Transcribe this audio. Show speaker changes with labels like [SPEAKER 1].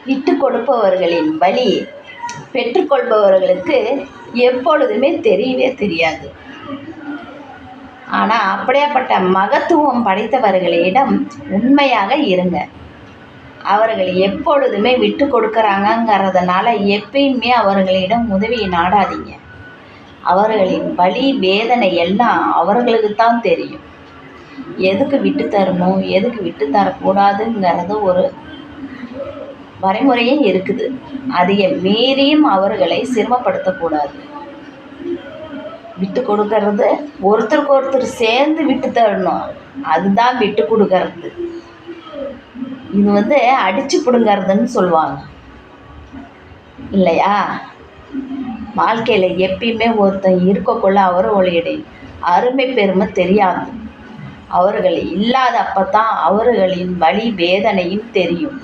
[SPEAKER 1] விட்டு கொடுப்பவர்களின் வலி பெற்றுக்கொள்பவர்களுக்கு எப்பொழுதுமே தெரியவே தெரியாது. ஆனால் அப்படியாப்பட்ட மகத்துவம் படைத்தவர்களிடம் உண்மையாக இருங்க. அவர்கள் எப்பொழுதுமே விட்டு கொடுக்குறாங்கங்கிறதுனால எப்பயுமே அவர்களிடம் உதவியை நாடாதீங்க. அவர்களின் வலி வேதனை எல்லாம் அவர்களுக்கு தான் தெரியும். எதுக்கு விட்டு தரணும், எதுக்கு விட்டு தரக்கூடாதுங்கிறது ஒரு வரைமுறையும் இருக்குது. அதிக மீறியும் அவர்களை சிரமப்படுத்தக்கூடாது. விட்டு கொடுக்கறது ஒருத்தருக்கு ஒருத்தர் சேர்ந்து விட்டு தரணும். அதுதான் விட்டு கொடுக்கறது. இது அடிச்சு பிடுங்கிறதுன்னு சொல்லுவாங்க இல்லையா? வாழ்க்கையில் எப்பயுமே ஒருத்தன் இருக்கக்குள்ள அவர்களுடைய அருமை பெருமை தெரியாது. அவர்கள் இல்லாத அப்பத்தான் அவர்களின் வலி வேதனையும் தெரியும்.